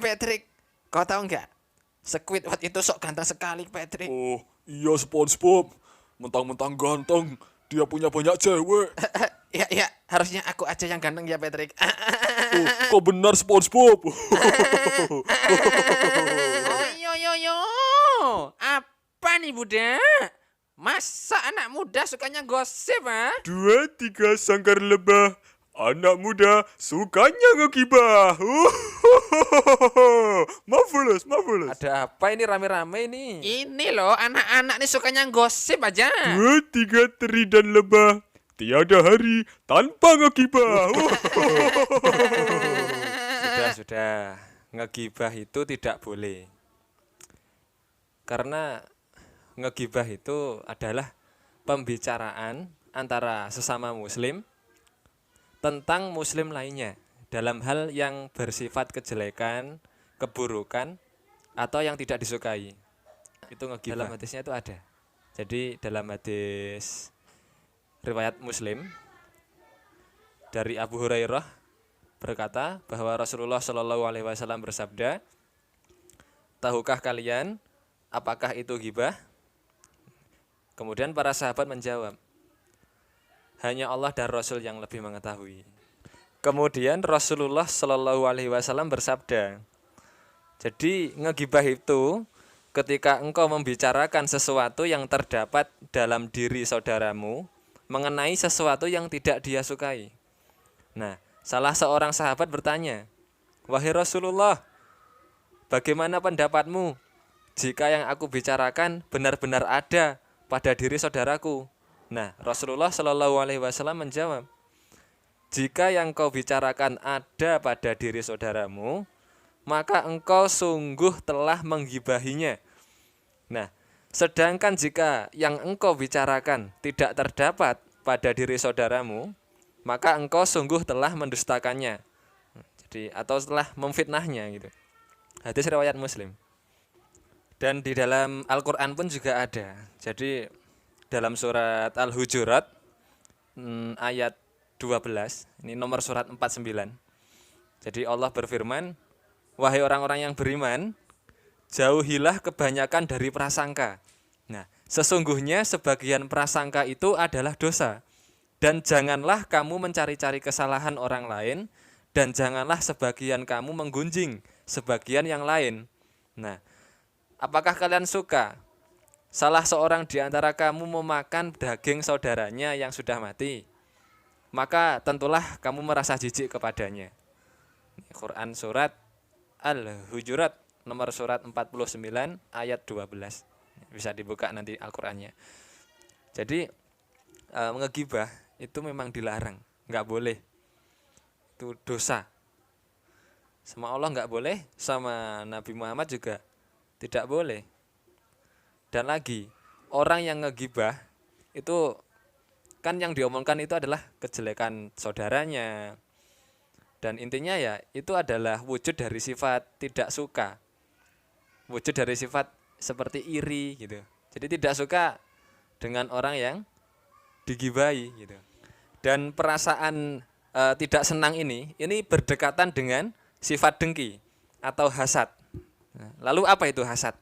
Patrick, kau tahu nggak? Squidward itu sok ganteng sekali, Patrick. Oh, iya SpongeBob. Mentang-mentang ganteng, dia punya banyak cewek. Ya, harusnya aku aja yang ganteng ya, Patrick. Oh, kau benar SpongeBob. Oh, yo. Apa nih, Budak? Masa anak muda sukanya gosip, ah? 2, 3 sangkar lebah. Anak muda sukanya ngegibah. Marvelous. Ada apa ini rame-rame ini? Ini loh, anak-anak nih sukanya gosip aja. 2, 3 teri dan lebah. Tiada hari tanpa ngegibah. Sudah. Ngegibah itu tidak boleh. Karena ngegibah itu adalah pembicaraan antara sesama muslim tentang muslim lainnya dalam hal yang bersifat kejelekan, keburukan, atau yang tidak disukai. Itu ngegibah. Dalam hadisnya itu ada. Jadi dalam hadis riwayat Muslim dari Abu Hurairah berkata bahwa Rasulullah Shallallahu Alaihi Wasallam bersabda, tahukah kalian apakah itu ghibah? Kemudian para sahabat menjawab, hanya Allah dan Rasul yang lebih mengetahui. Kemudian Rasulullah Shallallahu Alaihi Wasallam bersabda, jadi ngegibah itu ketika engkau membicarakan sesuatu yang terdapat dalam diri saudaramu mengenai sesuatu yang tidak dia sukai. Nah, salah seorang sahabat bertanya, wahai Rasulullah, bagaimana pendapatmu jika yang aku bicarakan benar-benar ada pada diri saudaraku? Nah, Rasulullah Shallallahu Alaihi Wasallam menjawab, jika yang kau bicarakan ada pada diri saudaramu, maka engkau sungguh telah menggibahinya. Nah, sedangkan jika yang engkau bicarakan tidak terdapat pada diri saudaramu, maka engkau sungguh telah mendustakannya. Jadi atau telah memfitnahnya gitu. Hadis riwayat Muslim. Dan di dalam Al-Qur'an pun juga ada. Jadi dalam surat Al-Hujurat ayat 12, ini nomor surat 49. Jadi Allah berfirman, wahai orang-orang yang beriman, jauhilah kebanyakan dari prasangka. Nah, sesungguhnya sebagian prasangka itu adalah dosa. Dan janganlah kamu mencari-cari kesalahan orang lain, dan janganlah sebagian kamu menggunjing sebagian yang lain. Nah, apakah kalian suka salah seorang di antara kamu memakan daging saudaranya yang sudah mati? Maka tentulah kamu merasa jijik kepadanya. Quran surat Al-Hujurat nomor surat 49 ayat 12. Bisa dibuka nanti Al-Qur'annya. Jadi ngegibah itu memang dilarang, enggak boleh. Itu dosa. Sama Allah enggak boleh, sama Nabi Muhammad juga tidak boleh. Dan lagi, orang yang ngegibah itu kan yang diomongkan itu adalah kejelekan saudaranya. Dan intinya ya itu adalah wujud dari sifat tidak suka. Wujud dari sifat seperti iri gitu. Jadi tidak suka dengan orang yang digibahi gitu. Dan perasaan tidak senang ini berdekatan dengan sifat dengki atau hasad. Nah, lalu apa itu hasad?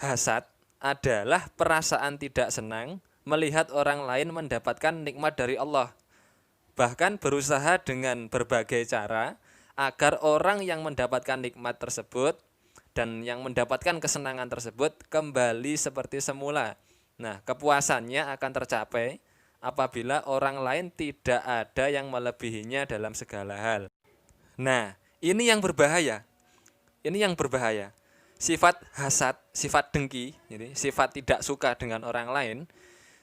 Hasad adalah perasaan tidak senang melihat orang lain mendapatkan nikmat dari Allah. Bahkan berusaha dengan berbagai cara agar orang yang mendapatkan nikmat tersebut dan yang mendapatkan kesenangan tersebut kembali seperti semula. Nah, kepuasannya akan tercapai apabila orang lain tidak ada yang melebihinya dalam segala hal. Nah, ini yang berbahaya. Ini yang berbahaya. Sifat hasad, sifat dengki, jadi sifat tidak suka dengan orang lain,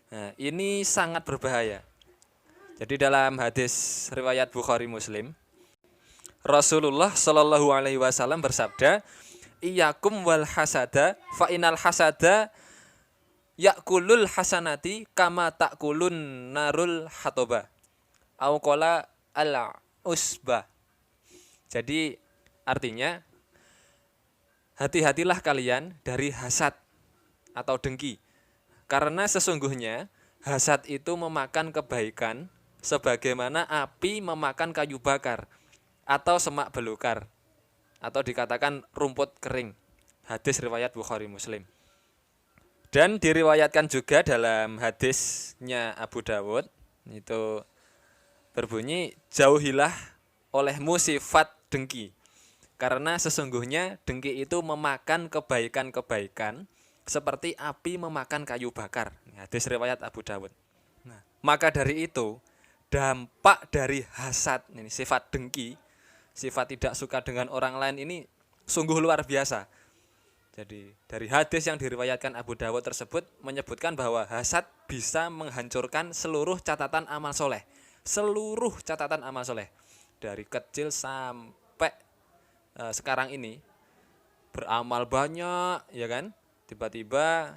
nah, ini sangat berbahaya. Jadi dalam hadis riwayat Bukhari Muslim, Rasulullah Shallallahu Alaihi Wasallam bersabda, Iyakum wal hasada, fa inal hasada yakulul hasanati kama takulun narul hatoba, au qala al usbah. Jadi artinya, hati-hatilah kalian dari hasad atau dengki, karena sesungguhnya hasad itu memakan kebaikan sebagaimana api memakan kayu bakar atau semak belukar. atau dikatakan rumput kering. Hadis riwayat Bukhari Muslim. Dan diriwayatkan juga dalam hadisnya Abu Dawud itu berbunyi, jauhilah olehmu sifat dengki. Karena sesungguhnya dengki itu memakan kebaikan-kebaikan seperti api memakan kayu bakar. Hadis riwayat Abu Dawud. Nah, maka dari itu dampak dari hasad ini, sifat dengki, sifat tidak suka dengan orang lain ini sungguh luar biasa. Jadi dari hadis yang diriwayatkan Abu Dawud tersebut menyebutkan bahwa hasad bisa menghancurkan seluruh catatan amal soleh. Seluruh catatan amal soleh. Dari kecil sampai sekarang ini beramal banyak, ya kan? Tiba-tiba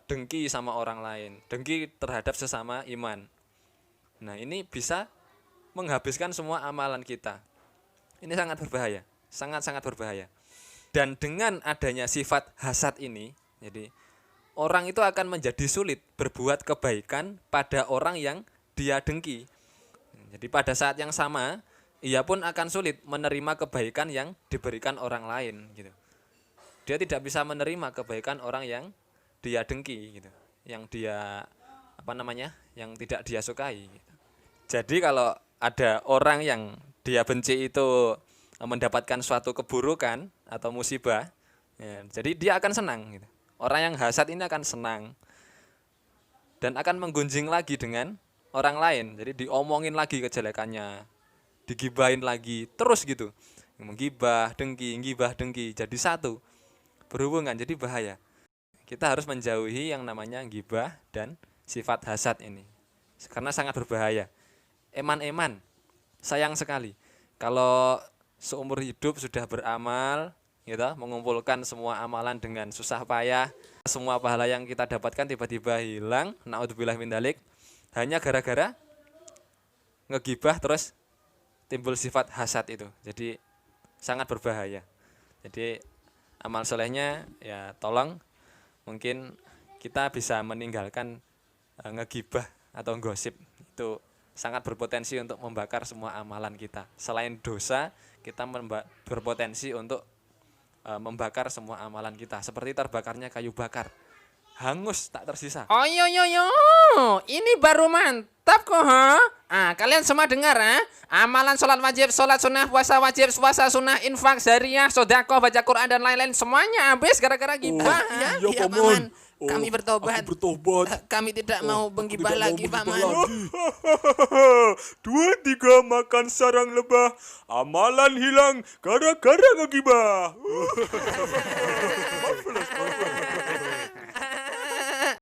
dengki sama orang lain, dengki terhadap sesama iman. Nah, ini bisa menghabiskan semua amalan kita. Ini sangat berbahaya, sangat-sangat berbahaya. Dan dengan adanya sifat hasad ini, jadi orang itu akan menjadi sulit berbuat kebaikan pada orang yang dia dengki. Jadi pada saat yang sama, ia pun akan sulit menerima kebaikan yang diberikan orang lain gitu. Dia tidak bisa menerima kebaikan orang yang dia dengki gitu, yang dia yang tidak dia sukai gitu. Jadi kalau ada orang yang dia benci itu mendapatkan suatu keburukan atau musibah, ya, jadi dia akan senang gitu. Orang yang hasad ini akan senang dan akan menggunjing lagi dengan orang lain. Jadi diomongin lagi kejelekannya, digibahin lagi, terus gitu. Menggibah, dengki, jadi satu. Berhubungan, jadi bahaya. Kita harus menjauhi yang namanya gibah dan sifat hasad ini. Karena sangat berbahaya. Eman-eman, sayang sekali. Kalau seumur hidup sudah beramal, gitu, mengumpulkan semua amalan dengan susah payah, semua pahala yang kita dapatkan tiba-tiba hilang, naudzubillah min dzalik, hanya gara-gara ngegibah terus timbul sifat hasad itu. Jadi sangat berbahaya. Jadi amal solehnya ya tolong mungkin kita bisa meninggalkan ngegibah atau gosip, itu sangat berpotensi untuk membakar semua amalan kita. Selain dosa, kita berpotensi untuk membakar semua amalan kita. Seperti terbakarnya kayu bakar. Hangus tak tersisa. Oh yo, ini baru mantap kok, ha? Kalian semua dengar, ha? Amalan sholat wajib, sholat sunnah, puasa wajib, puasa sunnah, infak, syariah, sedekah, baca Quran dan lain-lain semuanya habis gara-gara gibah. Iya, Paman. Paman. Kami bertobat. Aku bertobat. Kami tidak mau menggibah lagi, Paman. 2, 3 makan sarang lebah, amalan hilang gara-gara ngegibah.